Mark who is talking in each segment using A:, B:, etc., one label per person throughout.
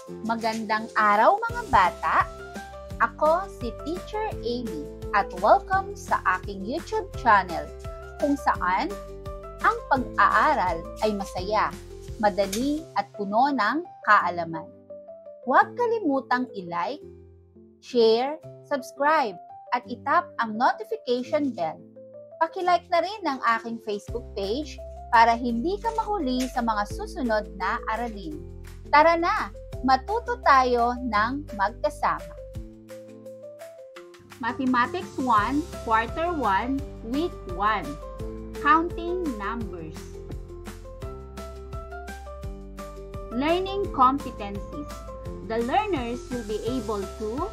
A: Magandang araw mga bata! Ako si Teacher Amy at welcome sa aking YouTube channel kung saan ang pag-aaral ay masaya, madali at puno ng kaalaman. Huwag kalimutang i-like, share, subscribe at itap ang notification bell. Paki-like na rin ang aking Facebook page para hindi ka mahuli sa mga susunod na aralin. Tara na! Matuto tayo ng magkasama. Mathematics 1, Quarter 1, Week 1. Counting numbers. Learning competencies. The learners will be able to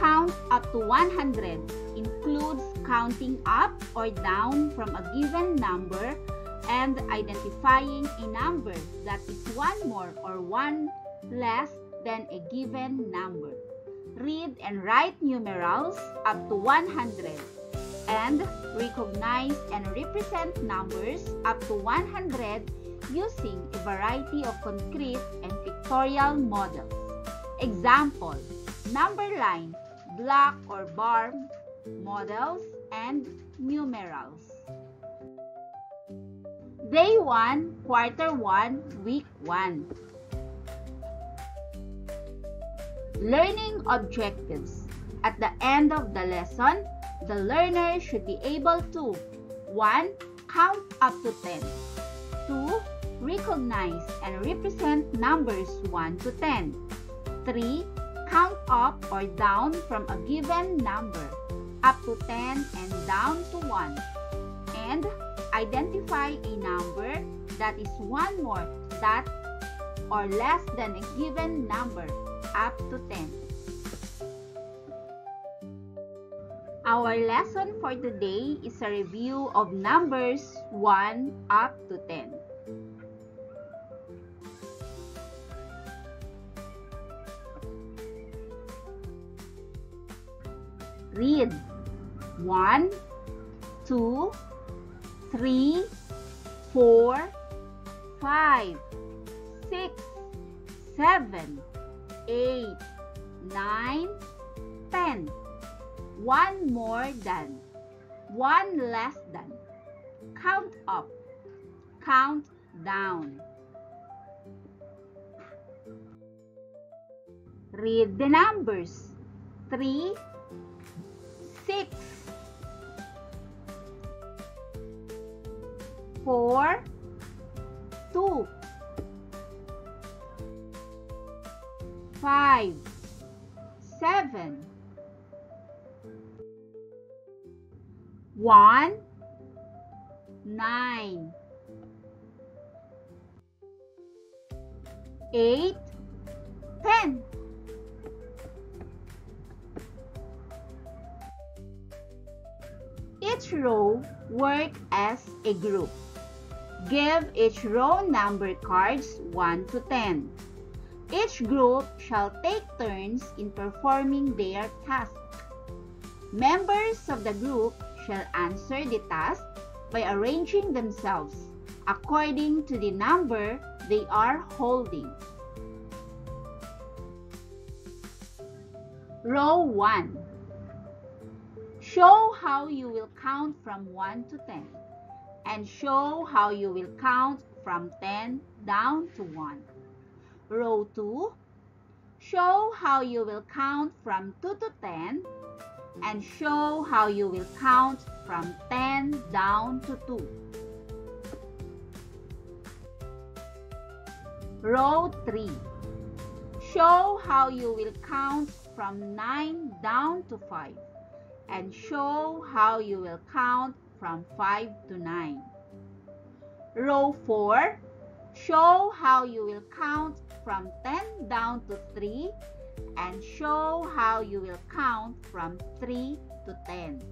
A: count up to 100. Includes counting up or down from a given number and identifying a number that is one more or one less than a given number. Read and write numerals up to 100 and recognize and represent numbers up to 100 using a variety of concrete and pictorial models. Example, number line, block or bar models, and numerals. Day 1, Quarter 1, Week 1. Learning objectives. At the end of the lesson, the learner should be able to 1. Count up to 10. 2. Recognize and represent numbers 1 to 10. 3. Count up or down from a given number up to 10 and down to 1. And identify a number that is one more that or less than a given number up to 10. Our lesson for today is a review of numbers 1 up to 10. Read 1, 2, 3, 4, 5, 6, 7, 8, 9, 10. One more than, one less than. Count up, count down. Read the numbers. 3, 6, 4, 2, 5, 7, 1, 9, 8, 10. Each row work as a group. Give each row number cards 1 to 10. Each group shall take turns in performing their task. Members of the group shall answer the task by arranging themselves according to the number they are holding. Row 1. Show how you will count from 1 to 10 and show how you will count from 10 down to 1. Row 2. Show how you will count from 2 to 10 and show how you will count from 10 down to 2. Row 3. Show how you will count from 9 down to 5 and show how you will count from 5 to 9. Row 4. Show how you will count from 10 down to 3 and show how you will count from 3 to 10.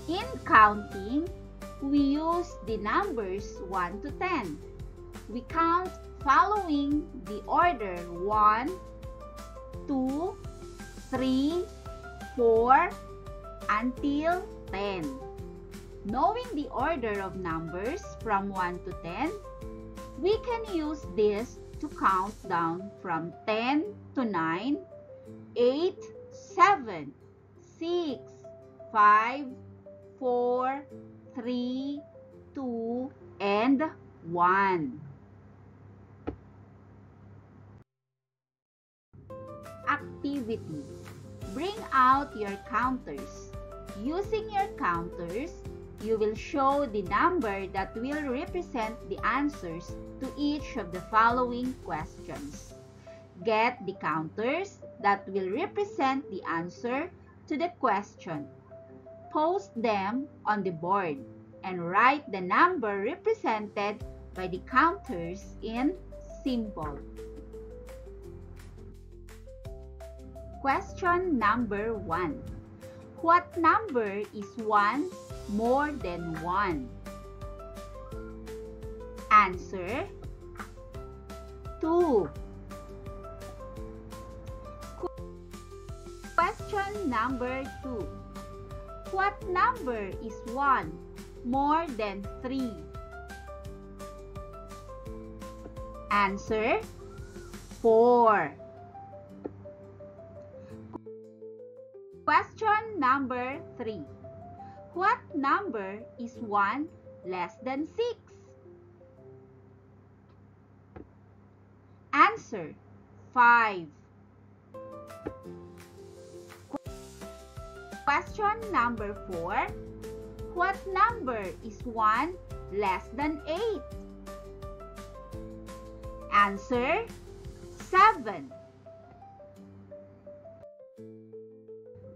A: In counting, we use the numbers 1 to 10. We count following the order 1, 2, 3, 4, until 10. Knowing the order of numbers from 1 to 10, We can use this to count down from 10 to 9, 8, 7, 6, 5, 4, 3, 2, and 1. Activity. Bring out your counters. Using your counters, you will show the number that will represent the answers to each of the following questions. Get the counters that will represent the answer to the question. Post them on the board and write the number represented by the counters in symbol. Question number 1. What number is 1 more than 1? Answer: 2. Question number 2. What number is 1 more than 3? Answer: 4. Question number 3. What number is 1 less than 6? Answer: 5. Question number 4. What number is 1 less than 8? Answer: 7.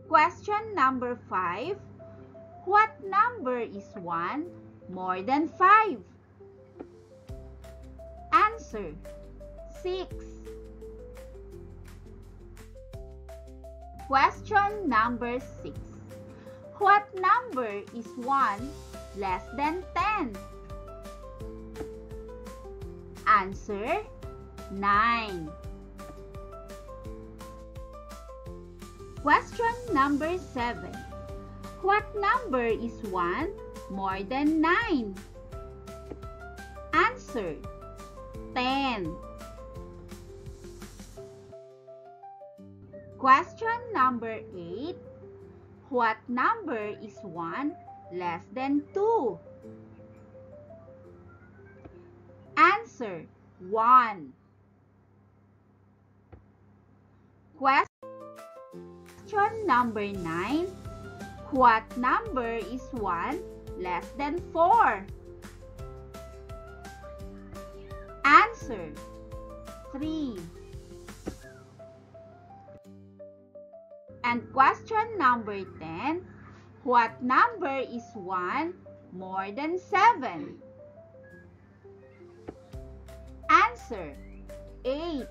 A: Question number 5. What number is 1 more than 5? Answer: 6. Question number 6. What number is 1 less than 10? Answer: 9. Question number 7. What number is 1 more than 9? Answer: 10. Question number 8. What number is 1 less than 2? Answer: 1. Question number 9. What number is 1 less than 4? Answer: 3. And question number 10. What number is 1 more than 7? Answer: 8.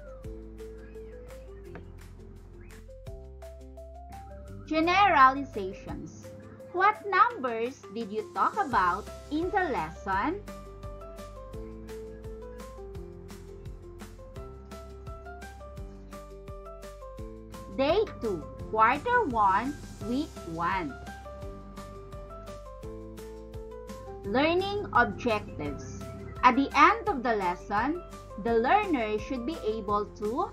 A: Generalizations. What numbers did you talk about in the lesson? Day 2, Quarter 1, Week 1. Learning objectives. At the end of the lesson, the learner should be able to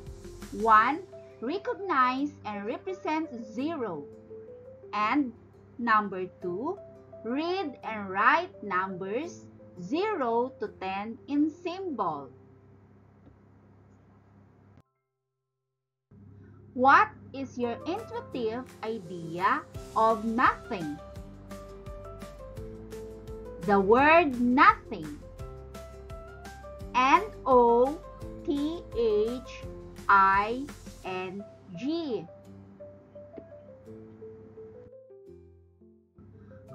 A: 1. Recognize and represent 0. And number 2, read and write numbers 0 to 10 in symbol. What is your intuitive idea of nothing? The word nothing. N-O-T-H-I-N-G.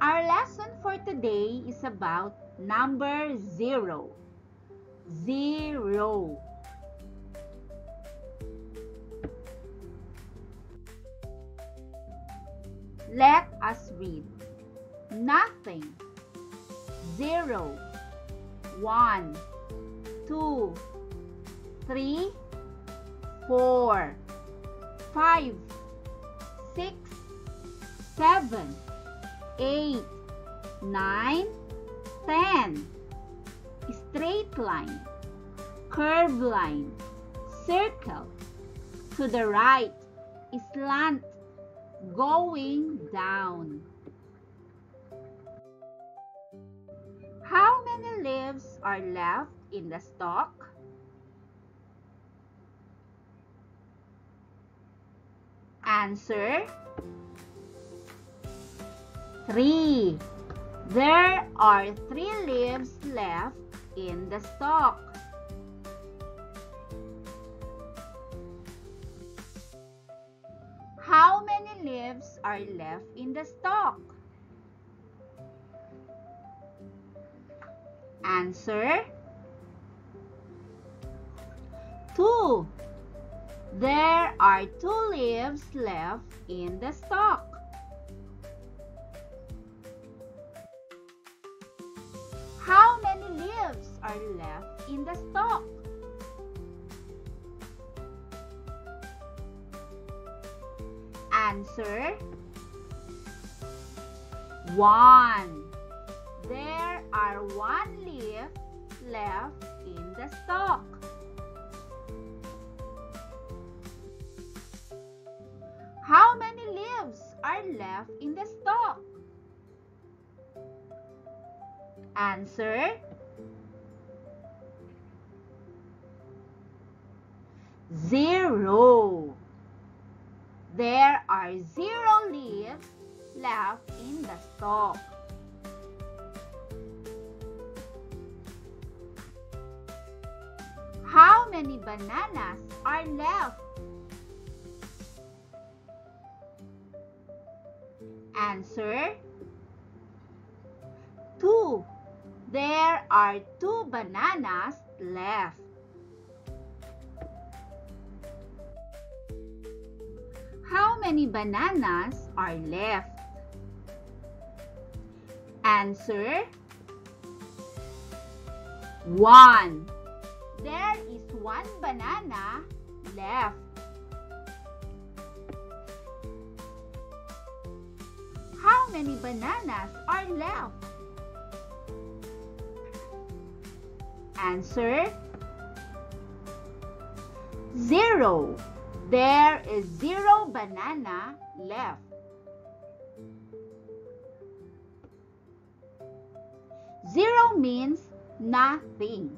A: Our lesson for today is about number 0. 0. Let us read. Nothing. 0. 1. 2. 3. 4. 5. 6. 7. 8. 9. 10. Straight line. curved line, circle. To the right, slant, going down. How many leaves are left in the stalk? Answer: 3. There are 3 leaves left in the stalk. How many leaves are left in the stalk? Answer: 2. There are 2 leaves left in the stalk. How many leaves are left in the stalk? Answer: 1. There are 1 leaf left in the stalk. How many leaves are left in the stalk? Answer: 0. There are 0 leaves left in the stalk. How many bananas are left? Answer: 2. There are 2 bananas left. How many bananas are left? Answer: 1. There is 1 banana left. How many bananas are left? Answer: 0. There is 0 banana left. Zero means nothing.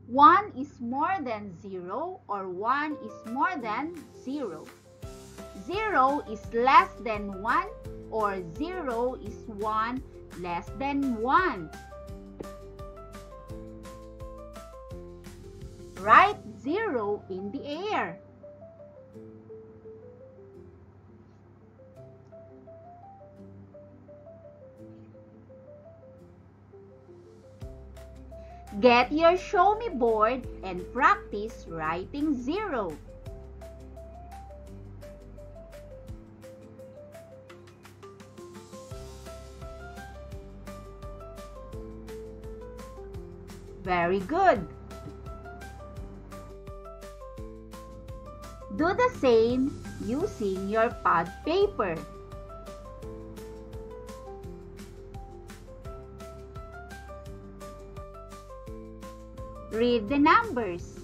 A: One is more than 0 or 1 is more than 0. 0 is less than 1 or 0 is 1 less than 1. Write 0 in the air. Get your show me board and practice writing 0. Very good. Do the same using your pad paper. Read the numbers.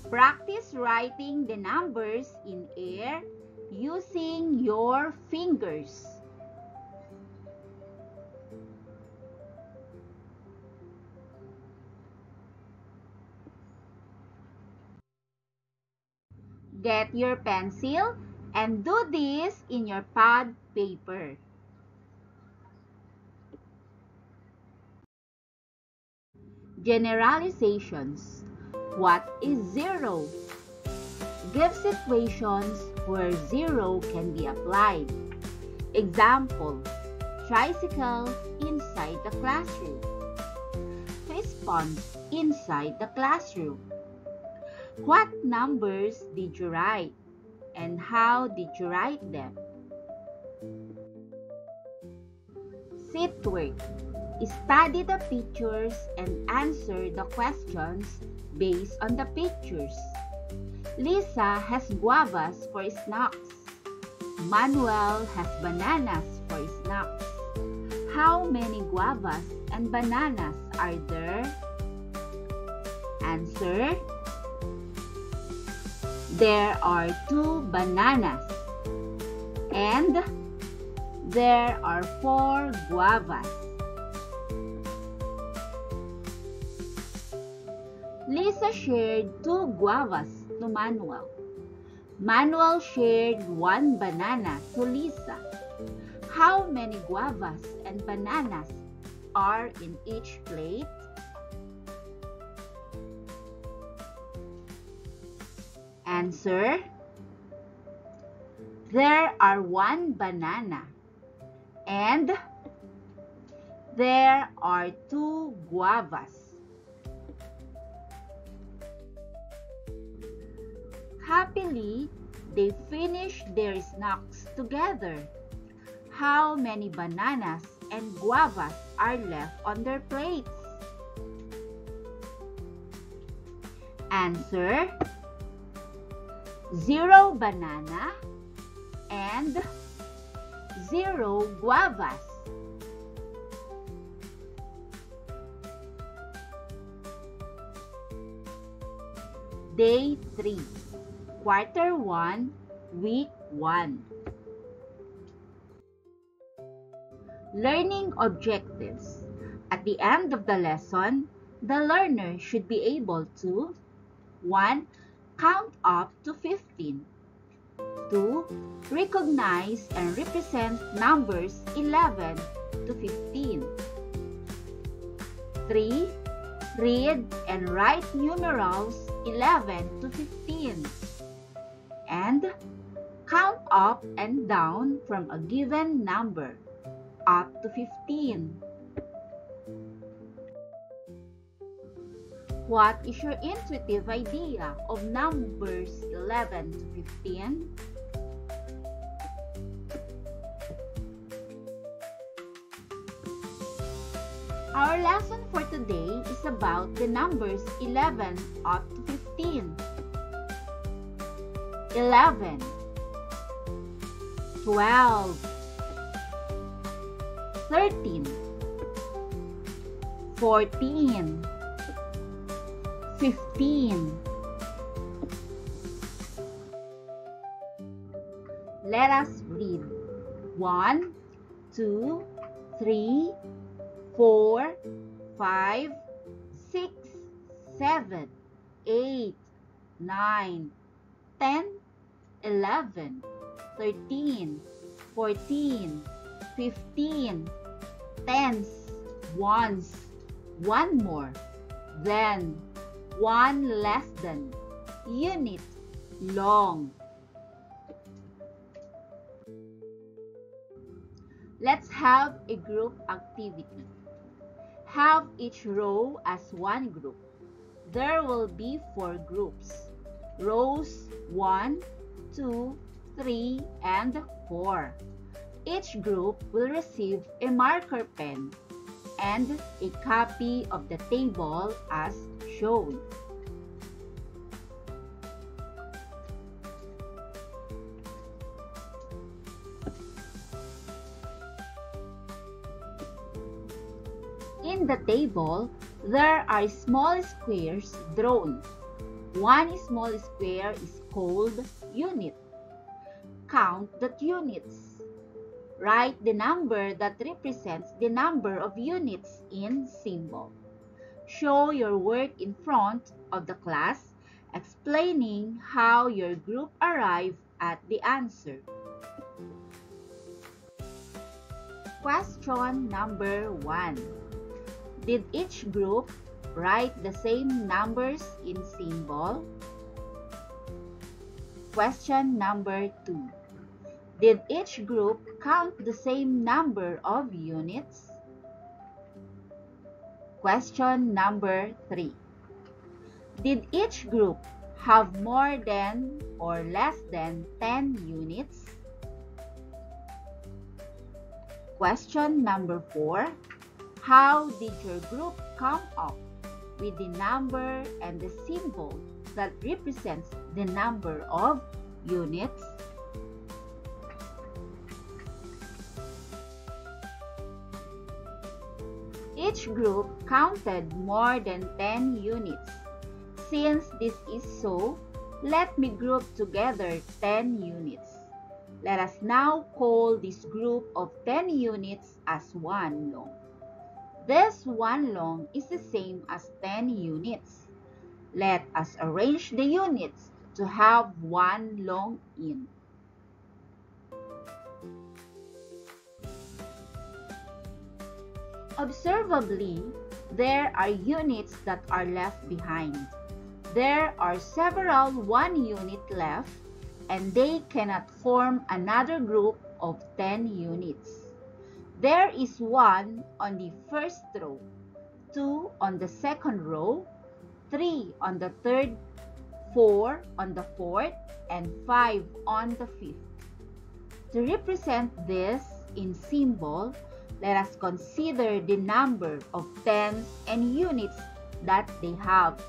A: Practice writing the numbers in air using your fingers. Get your pencil and do this in your pad paper. Generalizations. What is 0? Give situations where 0 can be applied. Example, tricycle inside the classroom. Fish pond inside the classroom. What numbers did you write? And how did you write them? Sit work. Study the pictures and answer the questions based on the pictures. Lisa has guavas for snacks. Manuel has bananas for snacks. How many guavas and bananas are there? Answer. There are 2 bananas and there are 4 guavas. Lisa shared 2 guavas to Manuel. Manuel shared 1 banana to Lisa. How many guavas and bananas are in each plate? Answer. There are 1 banana and there are 2 guavas. Happily, they finished their snacks together. How many bananas and guavas are left on their plates? Answer. 0 banana and 0 guavas. Day 3, Quarter 1, Week 1. Learning objectives. At the end of the lesson, the learner should be able to 1. Count up to 15. 2. Recognize and represent numbers 11 to 15. 3. Read and write numerals 11 to 15. And count up and down from a given number up to 15. What is your intuitive idea of numbers 11 to 15? Our lesson for today is about the numbers 11 up to 15. 11, 12, 13, 14, 15. Let us read. 1, 2, 3, 4, 5, 6, 7, 8, 9, 10, 11, 13, 14, 15, tens, ones, one more, then, one less than, unit, long. Let's have a group activity. Have each row as one group. There will be 4 groups. Rows 1, 2, 3, and 4. Each group will receive a marker pen and a copy of the table as shown. In the table, there are small squares drawn. One small square is called unit. Count the units. Write the number that represents the number of units in symbol. Show your work in front of the class, explaining how your group arrived at the answer. Question number 1. Did each group write the same numbers in symbol? Question number 2. Did each group count the same number of units? Question number 3. Did each group have more than or less than 10 units? Question number 4. How did your group come up with the number and the symbol that represents the number of units? Which group counted more than 10 units? Since this is so, let me group together 10 units. Let us now call this group of 10 units as 1 long. This 1 long is the same as 10 units. Let us arrange the units to have 1 long in. Observably, there are units that are left behind. There are several 1 unit left, and they cannot form another group of 10 units. There is 1 on the first row, 2 on the second row, 3 on the third, 4 on the fourth, and 5 on the fifth. To represent this in symbol, let us consider the number of tens and units that they have.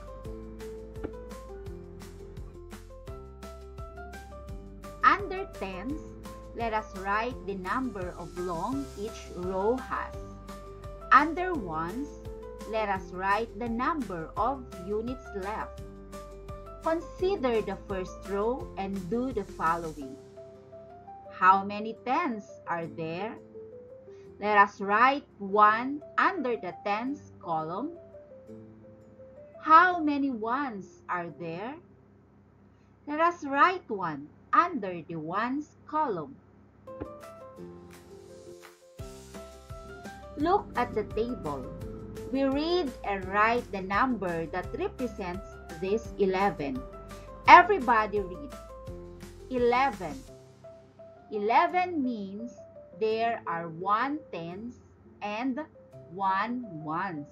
A: Under tens, let us write the number of long each row has. Under ones, let us write the number of units left. Consider the first row and do the following. How many tens are there? Let us write 1 under the tens column. How many ones are there? Let us write 1 under the ones column. Look at the table. We read and write the number that represents this 11. Everybody read. 11. 11 means there are 1 tens and 1 ones.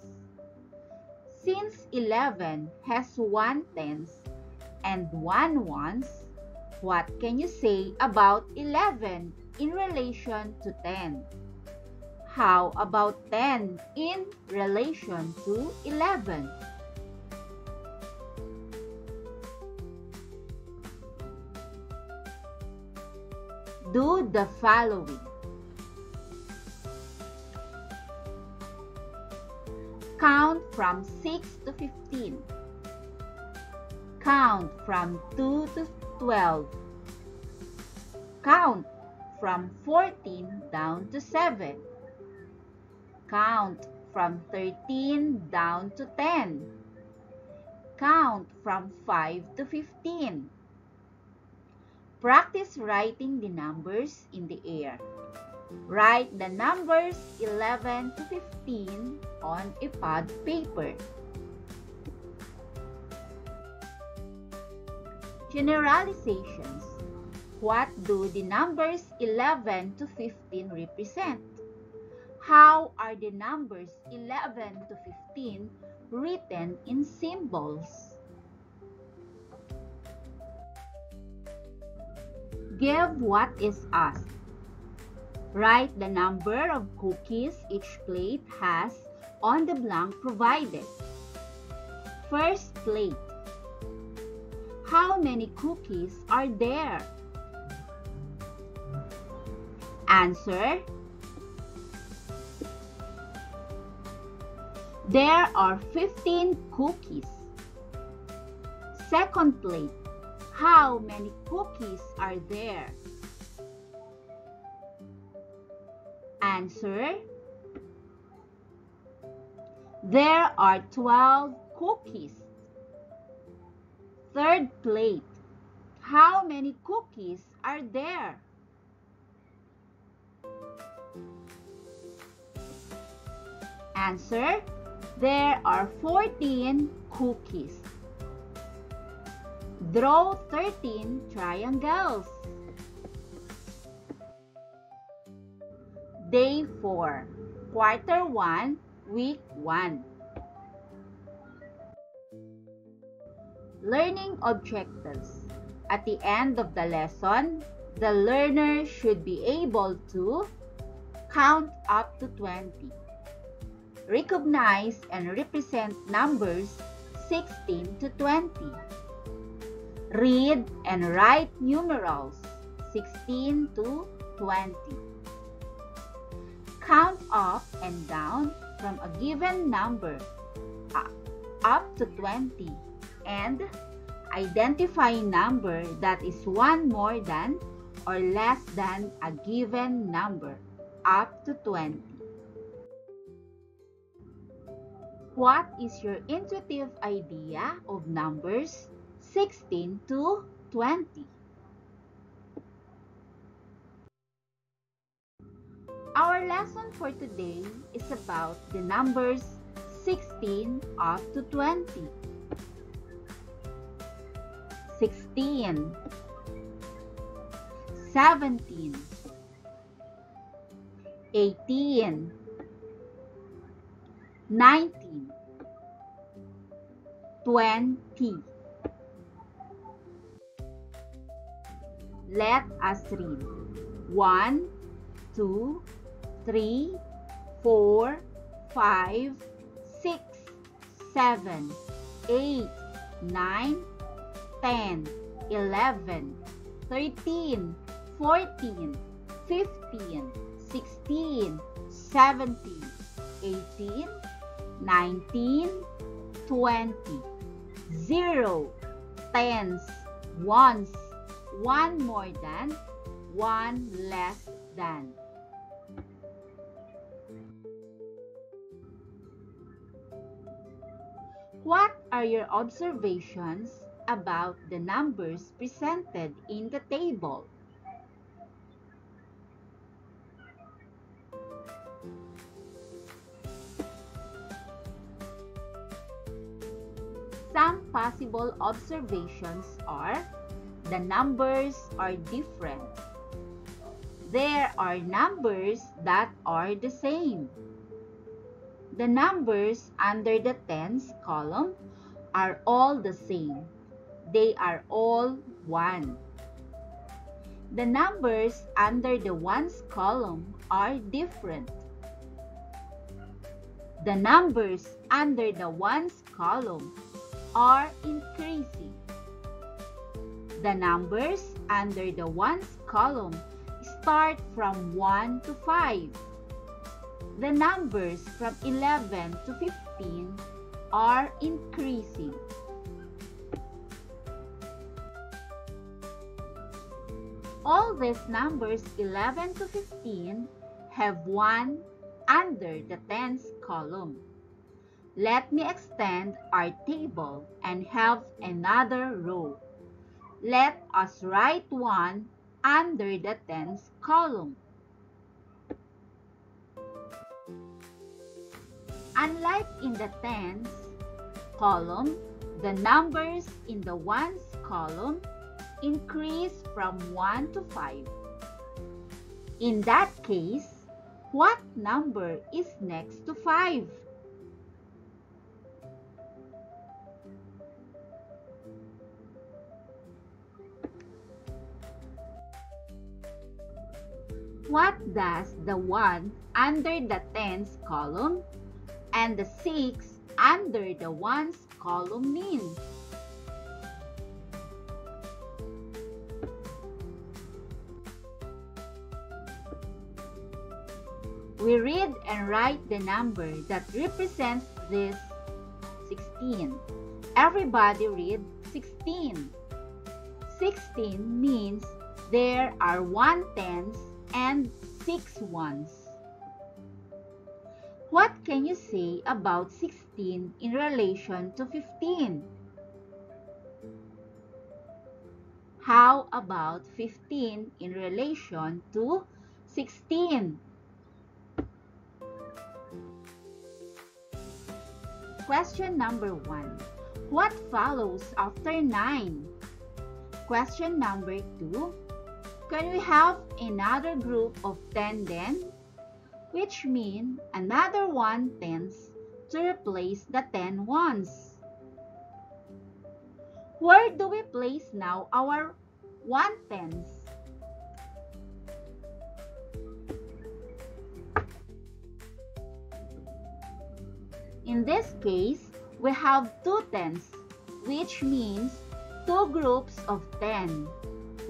A: Since 11 has 1 tens and 1 ones, what can you say about 11 in relation to 10? How about 10 in relation to 11? Do the following. Count from 6 to 15. Count from 2 to 12. Count from 14 down to 7. Count from 13 down to 10. Count from 5 to 15. Practice writing the numbers in the air. Write the numbers 11 to 15 on a pad paper. Generalizations. What do the numbers 11 to 15 represent? How are the numbers 11 to 15 written in symbols? Give what is asked. Write the number of cookies each plate has on the blank provided. First plate. How many cookies are there? Answer. There are 15 cookies. Second plate. How many cookies are there? Answer. There are 12 cookies. Third plate. How many cookies are there? Answer. There are 14 cookies. Draw 13 triangles. Day 4, Quarter 1, Week 1. Learning objectives. At the end of the lesson, the learner should be able to count up to 20. Recognize and represent numbers 16 to 20. Read and write numerals 16 to 20. Count up and down from a given number up to 20 and identify a number that is one more than or less than a given number up to 20. What is your intuitive idea of numbers 16 to 20? Our lesson for today is about the numbers 16 up to 20. 16, 17, 18, 19, 20. Let us read. 1, 2, 3, 4, 5, 6, 7, 8, 9, 10, 11, 13, 14, 15, 16, 17, 18, 19, 20. 0, tens, ones, one more than, one less than. What are your observations about the numbers presented in the table? Some possible observations are: the numbers are different. There are numbers that are the same. The numbers under the tens column are all the same. They are all 1. The numbers under the ones column are different. The numbers under the ones column are increasing. The numbers under the ones column start from 1 to 5. The numbers from 11 to 15 are increasing. All these numbers 11 to 15 have 1 under the tens column. Let me extend our table and have another row. Let us write 1 under the tens column. Unlike in the tens column, the numbers in the ones column increase from 1 to 5. In that case, what number is next to 5? What does the 1 under the tens column and the 6 under the ones column mean? We read and write the number that represents this 16. Everybody read 16. 16 means there are 1 tens and 6 ones. What can you say about 16 in relation to 15? How about 15 in relation to 16? Question number 1. What follows after 9? Question number 2. Can we have another group of 10 then? Which mean another 1 tens to replace the 10 ones. Where do we place now our 1 tens? In this case, we have 2 tens, which means 2 groups of 10.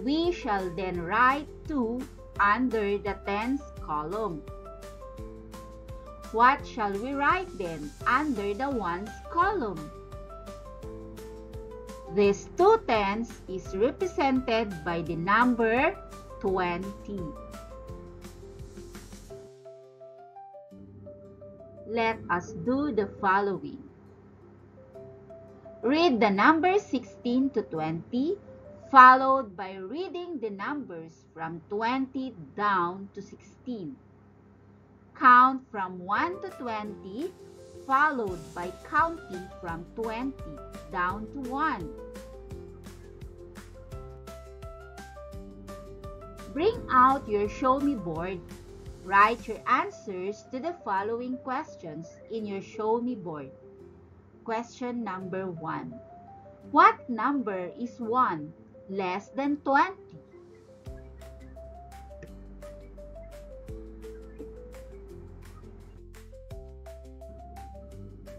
A: We shall then write 2 under the tens column. What shall we write then under the ones column? This 2/10 is represented by the number 20. Let us do the following. Read the numbers 16 to 20, followed by reading the numbers from 20 down to 16. Count from 1 to 20, followed by counting from 20 down to 1. Bring out your Show Me board. Write your answers to the following questions in your Show Me board. Question number 1. What number is 1 less than 20?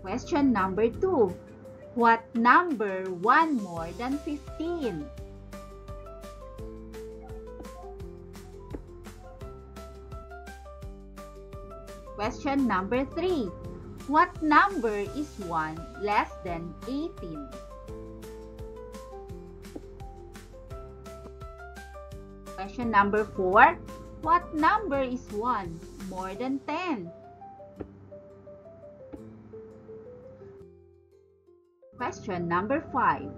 A: Question number 2. What number 1 more than 15? Question number 3. What number is 1 less than 18? Question number 4. What number is 1 more than 10? Question number 5.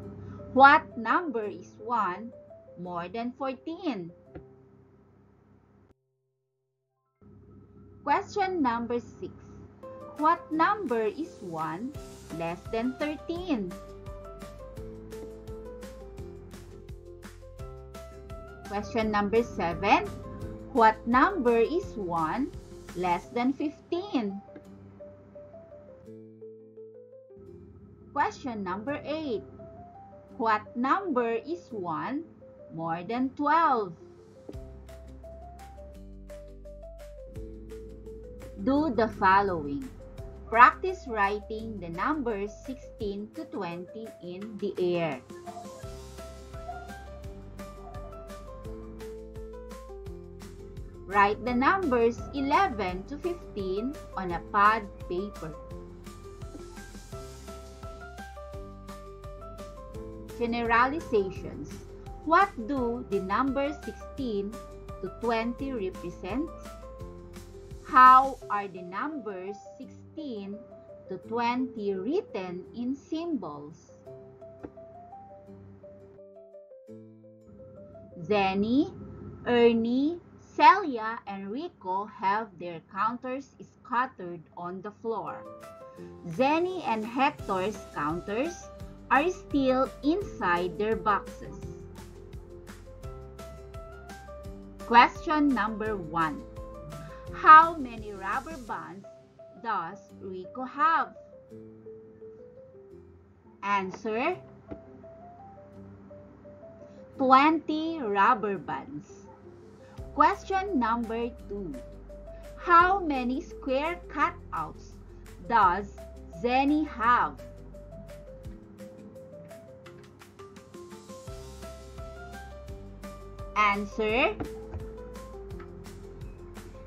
A: What number is 1 more than 14? Question number 6. What number is 1 less than 13? Question number 7. What number is 1 less than 15? Question number 8. What number is 1 more than 12? Do the following. Practice writing the numbers 16 to 20 in the air. Write the numbers 11 to 15 on a pad paper. Generalizations. What do the numbers 16 to 20 represent? How are the numbers 16 to 20 written in symbols? Zenny, Ernie, Celia, and Rico have their counters scattered on the floor. Zenny and Hector's counters are still inside their boxes. Question number 1. How many rubber bands does Rico have? Answer: 20 rubber bands. Question number 2. How many square cutouts does Zenny have? Answer: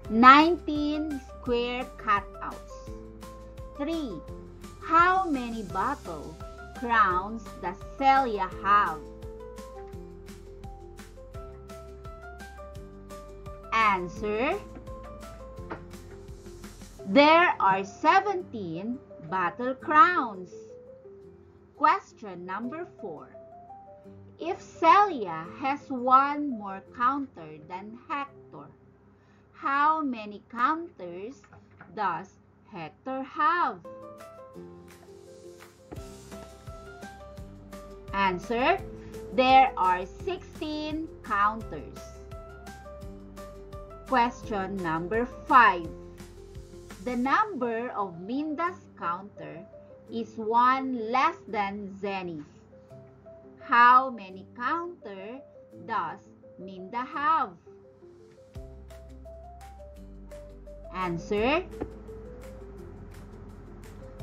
A: 19 square cutouts. 3. How many bottle crowns does Celia have? Answer: there are 17 battle crowns. Question number 4. If Celia has one more counter than Hector, how many counters does Hector have? Answer: there are 16 counters. Question number 5. The number of Minda's counter is 1 less than Zenny's. How many counters does Minda have? Answer: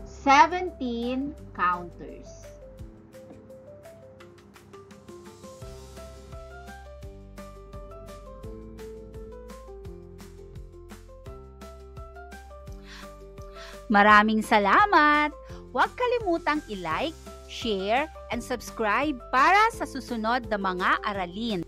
A: 17 counters. Maraming salamat! Huwag kalimutang i-like, share, and subscribe para sa susunod na mga aralin.